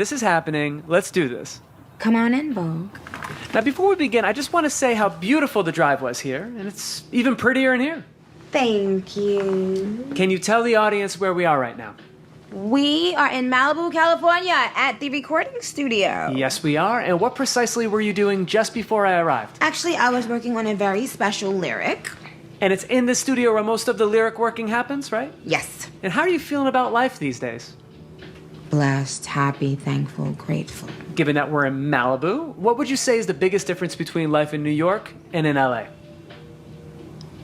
This is happening. Let's do this. Come on in, Vogue. Now, before we begin, I just want to say how beautiful the drive was here, and it's even prettier in here. Thank you. Can you tell the audience where we are right now? We are in Malibu, California at the recording studio. Yes, we are. And what precisely were you doing just before I arrived? Actually, I was working on a very special lyric. And it's in the studio where most of the lyric working happens, right? Yes. And how are you feeling about life these days? Blessed, happy, thankful, grateful. Given that we're in Malibu, what would you say is the biggest difference between life in New York and in LA?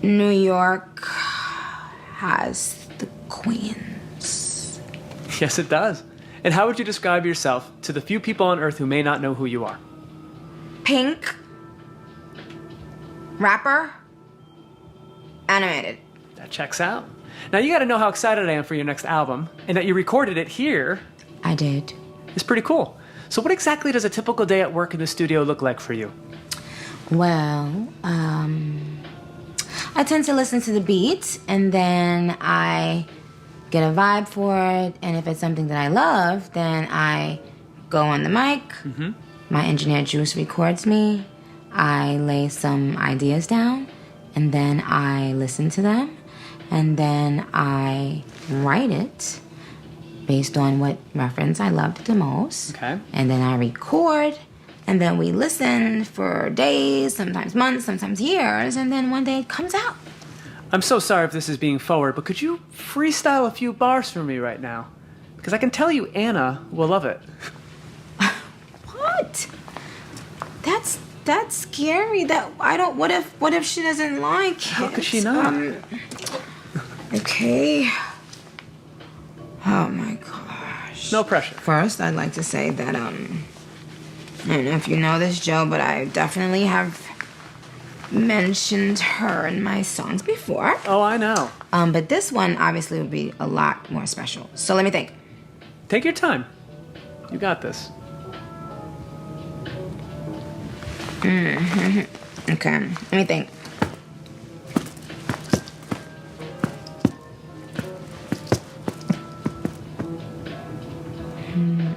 New York has the queens. Yes, it does. And how would you describe yourself to the few people on Earth who may not know who you are? Pink. Rapper. Animated. That checks out. Now, you got to know how excited I am for your next album, and that you recorded it here. I did. It's pretty cool. So what exactly does a typical day at work in the studio look like for you? Well, I tend to listen to the beats, and then I get a vibe for it, and if it's something that I love, then I go on the mic. Mm-hmm. My engineer Juice records me. I lay some ideas down, and then I listen to them, and then I write it based on what reference I loved the most. Okay. And then I record, and then we listen for days, sometimes months, sometimes years, and then one day it comes out. I'm so sorry if this is being forward, but could you freestyle a few bars for me right now? Because I can tell you Anna will love it. What? That's scary. What if she doesn't like it? How could she not? Okay. Oh my gosh. No pressure. First, I'd like to say that I don't know if you know this, Joe, but I definitely have mentioned her in my songs before. Oh, I know. But this one obviously would be a lot more special. So let me think. Take your time. You got this. Okay, let me think.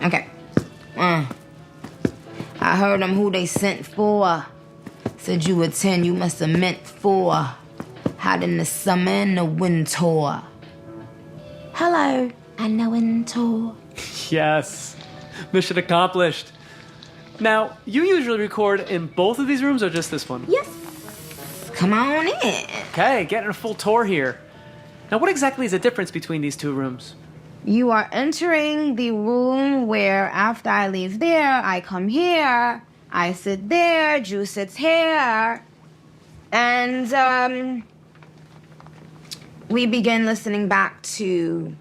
Okay. I heard them who they sent for. Said you were 10, you must have meant 4. Hot in the summer and the winter. Hello, and the winter. Yes. Mission accomplished. Now, you usually record in both of these rooms or just this one? Yes. Come on in. Okay, getting a full tour here. Now, what exactly is the difference between these two rooms? You are entering the room where after I leave there, I come here, I sit there, Juice sits here, and we begin listening back to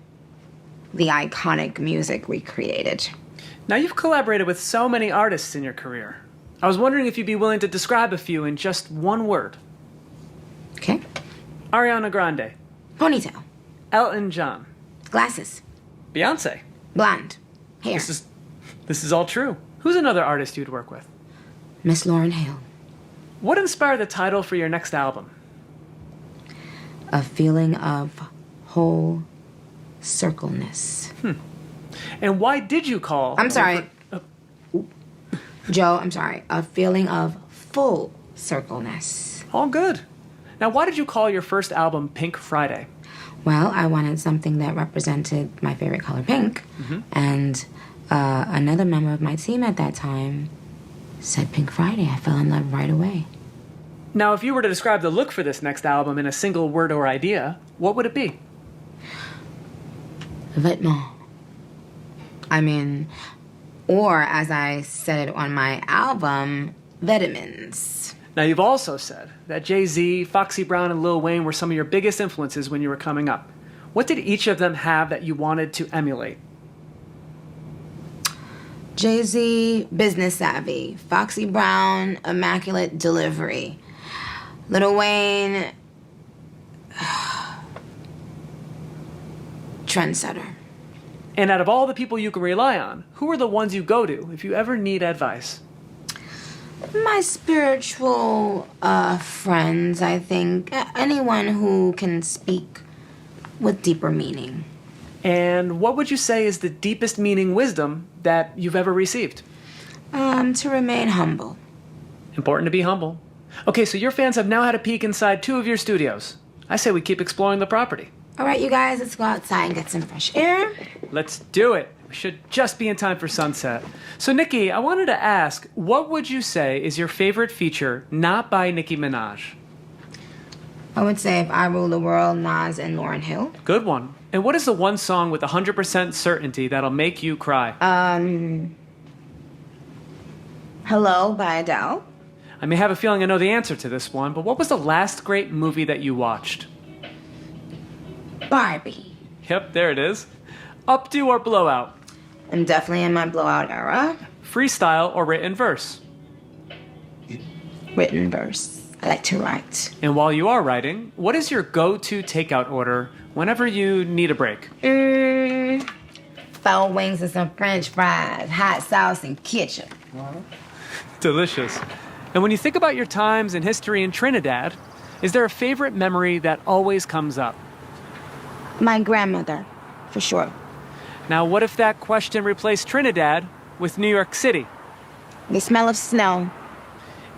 the iconic music we created. Now, you've collaborated with so many artists in your career. I was wondering if you'd be willing to describe a few in just one word. Okay. Ariana Grande, Ponytail. Elton John, Glasses. Beyonce. Blonde. Hair. This is all true. Who's another artist you'd work with? Miss Lauryn Hill. What inspired the title for your next album? A feeling of whole circleness. And why did you call... I'm sorry. Joe, I'm sorry. A feeling of full circleness. All good. Now, why did you call your first album Pink Friday? Well, I wanted something that represented my favorite color, pink. Mm-hmm. And another member of my team at that time said Pink Friday. I fell in love right away. Now, if you were to describe the look for this next album in a single word or idea, what would it be? Vêtements. I mean, or as I said it on my album, vitamins. Now, you've also said that Jay-Z, Foxy Brown, and Lil Wayne were some of your biggest influences when you were coming up. What did each of them have that you wanted to emulate? Jay-Z, business savvy. Foxy Brown, immaculate delivery. Lil Wayne, trendsetter. And out of all the people you can rely on, who are the ones you go to if you ever need advice? My spiritual friends, I think. Anyone who can speak with deeper meaning. And what would you say is the deepest meaning wisdom that you've ever received? To remain humble. Important to be humble. Okay, so your fans have now had a peek inside 2 of your studios. I say we keep exploring the property. All right, you guys, let's go outside and get some fresh air. Let's do it. We should just be in time for sunset. So, Nicki, I wanted to ask, what would you say is your favorite feature not by Nicki Minaj? I would say If I Rule the World, Nas and Lauryn Hill. Good one. And what is the one song with 100% certainty that'll make you cry? Hello by Adele. I may have a feeling I know the answer to this one, but what was the last great movie that you watched? Barbie. Yep, there it is. Updo or blowout? I'm definitely in my blowout era. Freestyle or written verse? Written verse. I like to write. And while you are writing, what is your go-to takeout order whenever you need a break? Foul wings and some French fries, hot sauce and ketchup. Delicious. And when you think about your times in history in Trinidad, is there a favorite memory that always comes up? My grandmother, for sure. Now, what if that question replaced Trinidad with New York City? The smell of snow.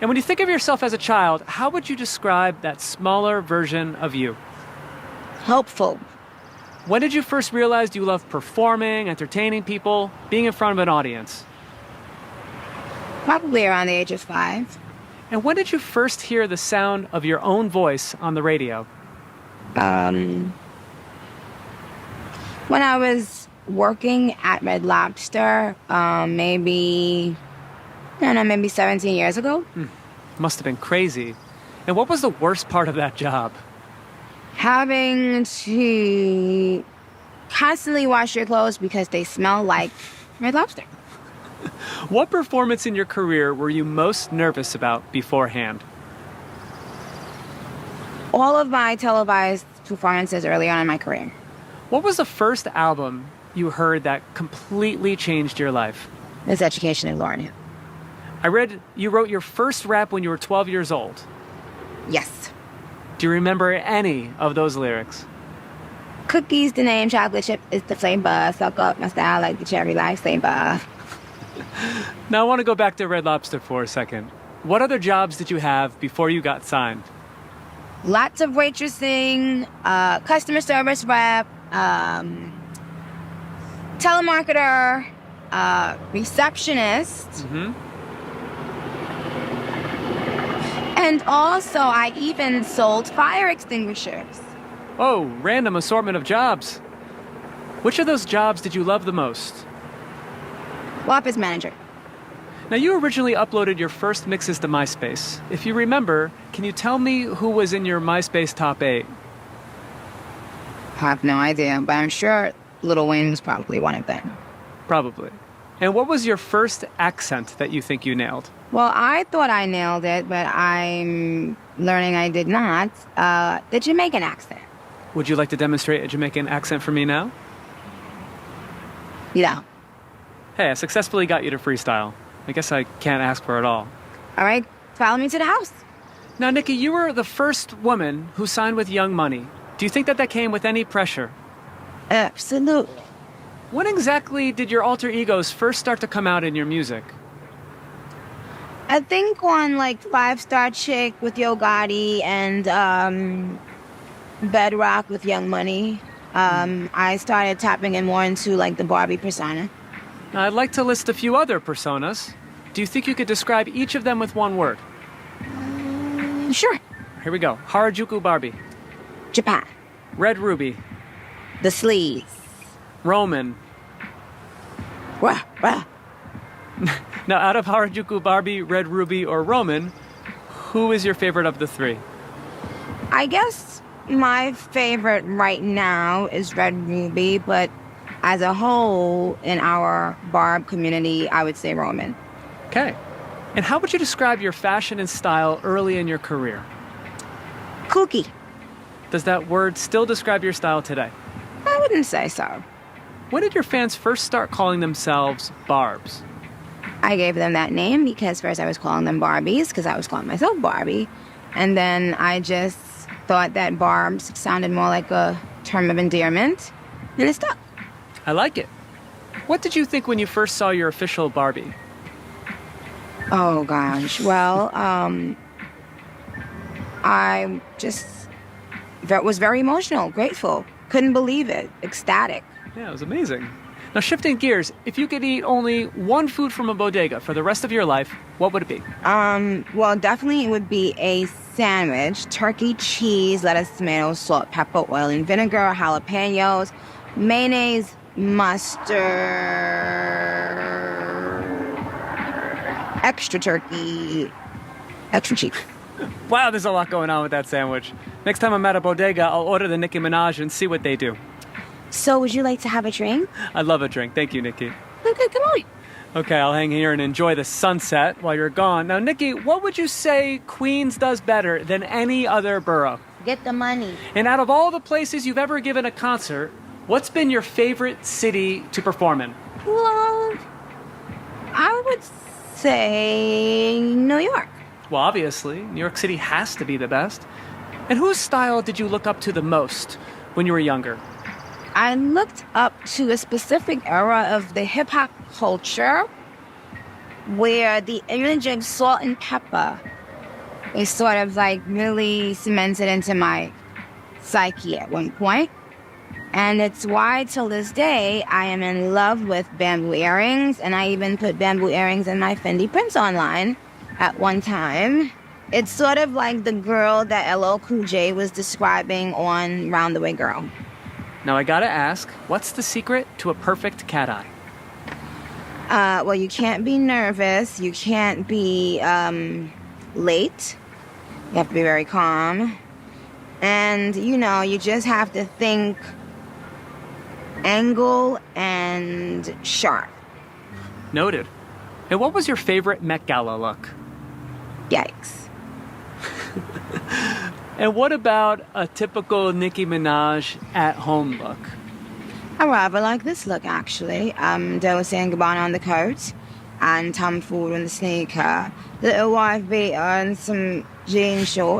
And when you think of yourself as a child, how would you describe that smaller version of you? Hopeful. When did you first realize you loved performing, entertaining people, being in front of an audience? Probably around the age of 5. And when did you first hear the sound of your own voice on the radio? When I was working at Red Lobster, maybe 17 years ago. Must have been crazy. And what was the worst part of that job? Having to constantly wash your clothes because they smell like Red Lobster. What performance in your career were you most nervous about beforehand? All of my televised performances early on in my career. What was the first album you heard that completely changed your life? This Education in Lauryn Hill. I read you wrote your first rap when you were 12 years old. Yes. Do you remember any of those lyrics? Cookies the name, chocolate chip is the flavor. Suck up my style like the cherry lifesaver. Now I want to go back to Red Lobster for a second. What other jobs did you have before you got signed? Lots of waitressing, customer service rep, telemarketer, receptionist. And also, I even sold fire extinguishers. Oh, random assortment of jobs. Which of those jobs did you love the most? Office manager. Now, you originally uploaded your first mixes to MySpace. If you remember, can you tell me who was in your MySpace top 8? I have no idea, but I'm sure Lil Wayne was probably one of them. Probably. And what was your first accent that you think you nailed? Well, I thought I nailed it, but I'm learning I did not. The Jamaican accent. Would you like to demonstrate a Jamaican accent for me now? Yeah. Hey, I successfully got you to freestyle. I guess I can't ask for it all. All right, follow me to the house. Now, Nicki, you were the first woman who signed with Young Money. Do you think that came with any pressure? Absolutely. When exactly did your alter egos first start to come out in your music? I think on like 5 Star Chick with Yo Gotti and Bedrock with Young Money, I started tapping in more into like the Barbie persona. Now, I'd like to list a few other personas. Do you think you could describe each of them with one word? Sure. Here we go. Harajuku Barbie. Japan. Red Ruby. The sleeves. Roman. Rah, rah. Now, out of Harajuku Barbie, Red Ruby, or Roman, who is your favorite of the 3? I guess my favorite right now is Red Ruby, but as a whole, in our Barb community, I would say Roman. Okay. And how would you describe your fashion and style early in your career? Kooky. Does that word still describe your style today? I wouldn't say so. When did your fans first start calling themselves Barbs? I gave them that name because first I was calling them Barbies because I was calling myself Barbie. And then I just thought that Barbs sounded more like a term of endearment, and it stuck. I like it. What did you think when you first saw your official Barbie? Oh gosh. Well, I just was very emotional, grateful, couldn't believe it, ecstatic. Yeah, it was amazing. Now, shifting gears, if you could eat only one food from a bodega for the rest of your life, what would it be? Well, definitely it would be a sandwich, turkey, cheese, lettuce, tomato, salt, pepper, oil, and vinegar, jalapenos, mayonnaise, mustard, extra turkey, extra cheese. Wow, there's a lot going on with that sandwich. Next time I'm at a bodega, I'll order the Nicki Minaj and see what they do. So, would you like to have a drink? I love a drink. Thank you, Nikki. Okay, come on. Okay, I'll hang here and enjoy the sunset while you're gone. Now, Nikki, what would you say Queens does better than any other borough? Get the money. And out of all the places you've ever given a concert, what's been your favorite city to perform in? Well, I would say New York. Well, obviously, New York City has to be the best. And whose style did you look up to the most when you were younger? I looked up to a specific era of the hip hop culture where the image of salt and pepper is sort of like really cemented into my psyche at one point. And it's why till this day I am in love with bamboo earrings, and I even put bamboo earrings in my Fendi prints online at one time. It's sort of like the girl that LL Cool J was describing on Roundaway Girl. Now, I gotta ask, what's the secret to a perfect cat eye? Well, you can't be nervous. You can't be late. You have to be very calm. And, you just have to think angle and sharp. Noted. And what was your favorite Met Gala look? Yikes. And what about a typical Nicki Minaj at-home look? I rather like this look, actually. Dolce & Gabbana on the coat, and Tom Ford on the sneaker, little wife beater and some jean shorts.